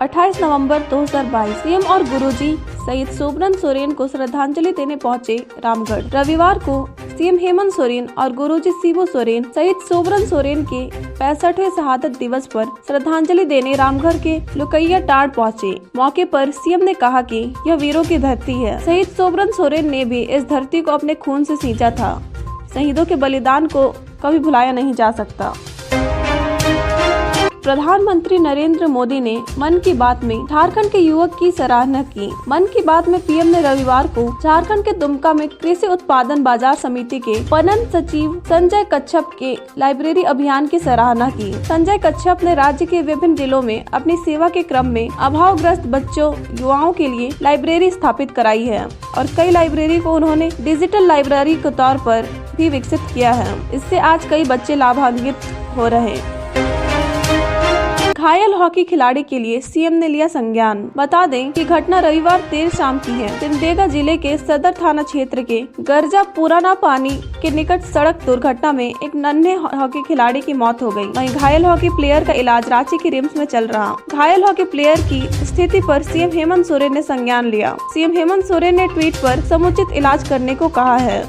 28 नवंबर 2022 CM और गुरुजी शहीद सोबरन सोरेन को श्रद्धांजलि देने पहुंचे रामगढ़। रविवार को सीएम हेमंत सोरेन और गुरुजी शिबू सोरेन शहीद सोबरन सोरेन के 65वें शहादत दिवस पर श्रद्धांजलि देने रामगढ़ के लुकैया टांड पहुंचे। मौके पर सीएम ने कहा कि यह वीरों की धरती है। शहीद सोबरन सोरेन ने भी इस धरती को अपने खून से सींचा था। शहीदों के बलिदान को कभी भुलाया नहीं जा सकता। प्रधानमंत्री नरेंद्र मोदी ने मन की बात में झारखंड के युवक की सराहना की। मन की बात में पीएम ने रविवार को झारखंड के दुमका में कृषि उत्पादन बाजार समिति के पणन सचिव संजय कच्छप के लाइब्रेरी अभियान की सराहना की। संजय कच्छप ने राज्य के विभिन्न जिलों में अपनी सेवा के क्रम में अभावग्रस्त बच्चों युवाओं के लिए लाइब्रेरी स्थापित कराई है और कई लाइब्रेरी को उन्होंने डिजिटल लाइब्रेरी के तौर पर भी विकसित किया है। इससे आज कई बच्चे लाभान्वित हो रहे हैं। घायल हॉकी खिलाड़ी के लिए सीएम ने लिया संज्ञान। बता दें कि घटना रविवार देर शाम की है। सिमडेगा जिले के सदर थाना क्षेत्र के गर्जा पुराना पानी के निकट सड़क दुर्घटना में एक नन्हे हॉकी खिलाड़ी की मौत हो गई। वहीं घायल हॉकी प्लेयर का इलाज रांची के रिम्स में चल रहा। घायल हॉकी प्लेयर की स्थिति पर सीएम हेमंत सोरेन ने संज्ञान लिया। सीएम हेमंत सोरेन ने ट्वीट पर समुचित इलाज करने को कहा है।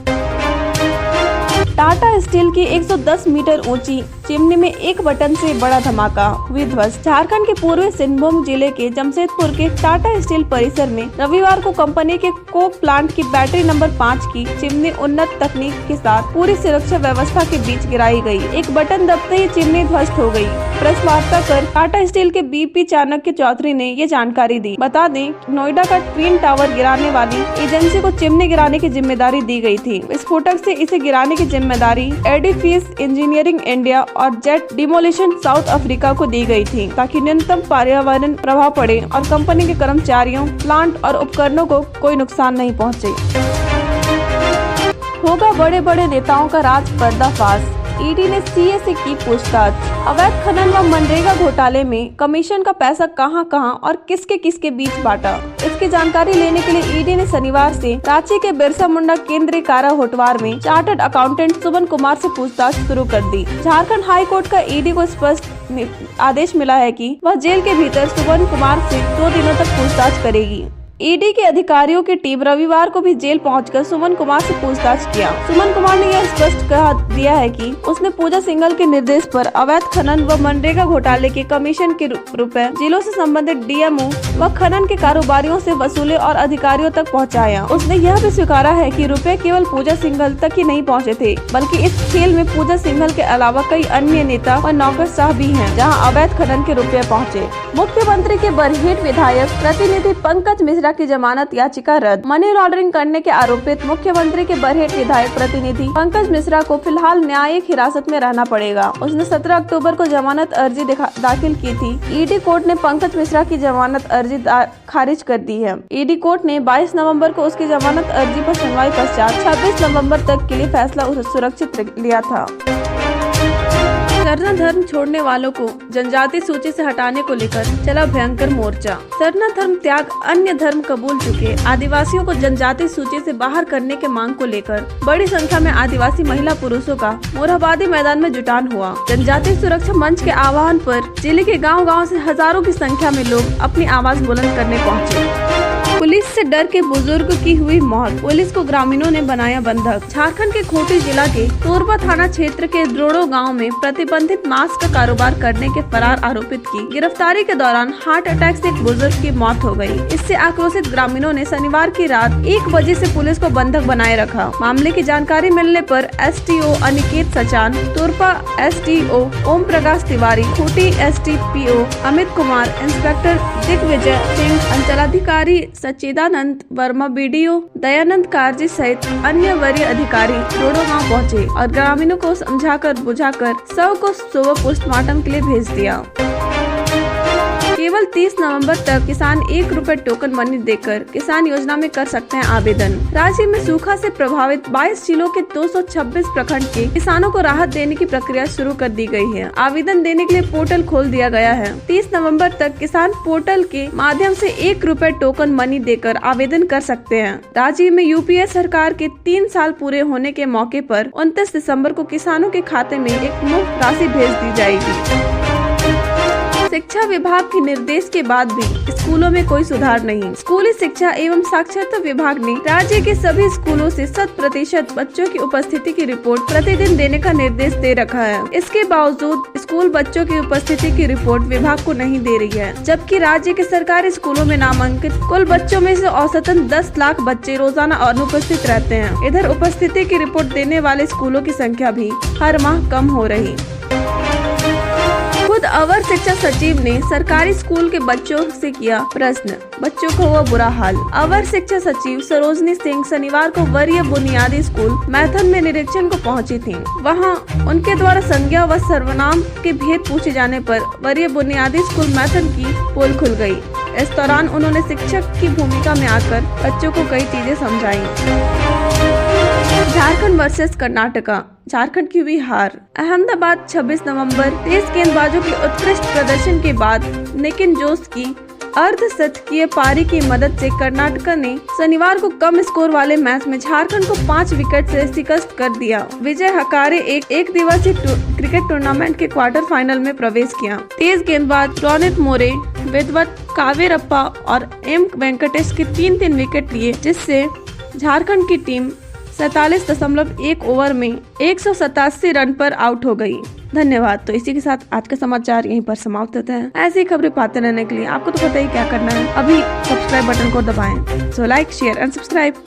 टाटा स्टील की 110 मीटर ऊंची चिमनी में एक बटन से बड़ा धमाका हुई ध्वस्त। झारखंड के पूर्वी सिंहभूम जिले के जमशेदपुर के टाटा स्टील परिसर में रविवार को कंपनी के कोक प्लांट की बैटरी नंबर 5 की चिमनी उन्नत तकनीक के साथ पूरी सुरक्षा व्यवस्था के बीच गिराई गई। एक बटन दबते ही चिमनी ध्वस्त हो गई। प्रेस वार्ता कर टाटा स्टील के बीपी चाणक्य चौधरी ने ये जानकारी दी। बता दें नोएडा का ट्विन टावर गिराने वाली एजेंसी को चिमनी गिराने की जिम्मेदारी दी गई थी। विस्फोटक से इसे गिराने की जिम्मेदारी एडिफिस इंजीनियरिंग इंडिया और जेट डिमोलिशन साउथ अफ्रीका को दी गई थी ताकि न्यूनतम पर्यावरण प्रभाव पड़े और कंपनी के कर्मचारियों, प्लांट और उपकरणों को कोई नुकसान नहीं पहुंचे। होगा बड़े बड़े नेताओं का राज पर्दाफाश। ईडी ने सीए से की पूछताछ। अवैध खनन व मनरेगा घोटाले में कमीशन का पैसा कहां और किसके बीच बांटा, इसकी जानकारी लेने के लिए ईडी ने शनिवार से रांची के बिरसा मुंडा केंद्रीय कारा होटवार में चार्टर्ड अकाउंटेंट सुमन कुमार से पूछताछ शुरू कर दी। झारखंड हाई कोर्ट का ईडी को स्पष्ट आदेश मिला है कि वह जेल के भीतर सुमन कुमार से 2 दिनों तक पूछताछ करेगी। ईडी के अधिकारियों की टीम रविवार को भी जेल पहुंचकर सुमन कुमार से पूछताछ किया। सुमन कुमार ने यह स्पष्ट कह दिया है कि उसने पूजा सिंघल के निर्देश पर अवैध खनन व मनरेगा घोटाले के कमीशन के रुपए जिलों से संबंधित डीएमओ व खनन के कारोबारियों से वसूले और अधिकारियों तक पहुंचाया। उसने यह भी स्वीकारा है कि रुपए केवल पूजा सिंघल तक ही नहीं पहुंचे थे, बल्कि इस खेल में पूजा सिंघल के अलावा कई अन्य नेता व नौकरशाह भी हैं, जहां अवैध खनन के रुपए पहुंचे। मुख्यमंत्री के बरहेट विधायक प्रतिनिधि पंकज मिश्रा की जमानत याचिका रद्द। मनी लॉन्ड्रिंग करने के आरोपित मुख्यमंत्री के बरहेट विधायक प्रतिनिधि पंकज मिश्रा को फिलहाल न्यायिक हिरासत में रहना पड़ेगा। उसने 17 अक्टूबर को जमानत अर्जी दाखिल की थी। ईडी कोर्ट ने पंकज मिश्रा की जमानत अर्जी खारिज कर दी है। ईडी कोर्ट ने 22 नवंबर को उसकी जमानत अर्जी पर सुनवाई पश्चात 26 नवंबर तक के लिए फैसला सुरक्षित लिया था। सरना धर्म छोड़ने वालों को जनजाति सूची से हटाने को लेकर चला भयंकर मोर्चा। सरना धर्म त्याग अन्य धर्म कबूल चुके आदिवासियों को जनजाति सूची से बाहर करने के मांग को लेकर बड़ी संख्या में आदिवासी महिला पुरुषों का मोरहाबादी मैदान में जुटान हुआ। जनजाति सुरक्षा मंच के आह्वान पर जिले के गाँव से हजारों की संख्या में लोग अपनी आवाज बुलंद करने पहुँचे। पुलिस से डर के बुजुर्ग की हुई मौत, पुलिस को ग्रामीणों ने बनाया बंधक। झारखंड के खूंटी जिला के तोरबा थाना क्षेत्र के द्रोड़ो गांव में प्रतिबंधित मांस का कारोबार करने के फरार आरोपित की गिरफ्तारी के दौरान हार्ट अटैक से एक बुजुर्ग की मौत हो गई। इससे आक्रोशित ग्रामीणों ने शनिवार की रात 1 बजे से पुलिस को बंधक बनाए रखा। मामले की जानकारी मिलने पर STO Aniket Sachan, Torpa STO Om Prakash Tiwari, Khunti STPO Amit Kumar, inspector Digvijay Singh, अंचलाधिकारी सच्चिदानंद वर्मा, बीडीओ दयानंद कारजी सहित अन्य वरीय अधिकारी द्रोड़ो गांव पहुंचे और ग्रामीणों को समझाकर बुझाकर शव को सुबह पोस्टमार्टम के लिए भेज दिया। केवल 30 नवंबर तक किसान 1 रुपए टोकन मनी देकर किसान योजना में कर सकते हैं आवेदन। राज्य में सूखा से प्रभावित 22 जिलों के 226 प्रखंड के किसानों को राहत देने की प्रक्रिया शुरू कर दी गई है। आवेदन देने के लिए पोर्टल खोल दिया गया है। 30 नवंबर तक किसान पोर्टल के माध्यम से 1 रुपए टोकन मनी देकर आवेदन कर सकते हैं। राज्य में यूपीए सरकार के 3 साल पूरे होने के मौके पर 29 दिसंबर को किसानों के खाते में एक मुफ्त राशि भेज दी जाएगी। शिक्षा विभाग के निर्देश के बाद भी स्कूलों में कोई सुधार नहीं। स्कूली शिक्षा एवं साक्षरता विभाग ने राज्य के सभी स्कूलों से 100% बच्चों की उपस्थिति की रिपोर्ट प्रतिदिन देने का निर्देश दे रखा है। इसके बावजूद स्कूल बच्चों की उपस्थिति की रिपोर्ट विभाग को नहीं दे रही है, जबकि राज्य के सरकारी स्कूलों में नामांकित कुल बच्चों में से औसतन 10 लाख बच्चे रोजाना अनुपस्थित रहते हैं। इधर उपस्थिति की रिपोर्ट देने वाले स्कूलों की संख्या भी हर माह कम हो रही। खुद अवर शिक्षा सचिव ने सरकारी स्कूल के बच्चों से किया प्रश्न, बच्चों को हुआ बुरा हाल। अवर शिक्षा सचिव सरोजनी सिंह शनिवार को वरीय बुनियादी स्कूल मैथन में निरीक्षण को पहुंची थीं। वहां उनके द्वारा संज्ञा व सर्वनाम के भेद पूछे जाने पर वरीय बुनियादी स्कूल मैथन की पोल खुल गई। इस दौरान उन्होंने शिक्षक की भूमिका में आकर बच्चों को कई चीजें समझाई। झारखंड वर्सेस कर्नाटका, झारखंड की हुई हार। अहमदाबाद 26 नवंबर। तेज गेंदबाजों के उत्कृष्ट प्रदर्शन के बाद निकिन जोस की अर्धशतकीय पारी की मदद से कर्नाटका ने शनिवार को कम स्कोर वाले मैच में झारखंड को 5 विकेट से शिकस्त कर दिया। विजय हकारे एक दिवसीय क्रिकेट टूर्नामेंट के क्वार्टर फाइनल में प्रवेश किया। तेज गेंदबाज रोनित मोरे, विद्वत कावेरप्पा और एम वेंकटेश के 3-3 विकेट लिए, जिससे झारखंड की टीम 47.1 ओवर में 187 रन पर आउट हो गई। धन्यवाद। तो इसी के साथ आज का समाचार यहीं पर समाप्त होता है। ऐसी खबरें पाते रहने के लिए आपको तो पता ही क्या करना है, अभी सब्सक्राइब बटन को दबाएं। So like, share and subscribe.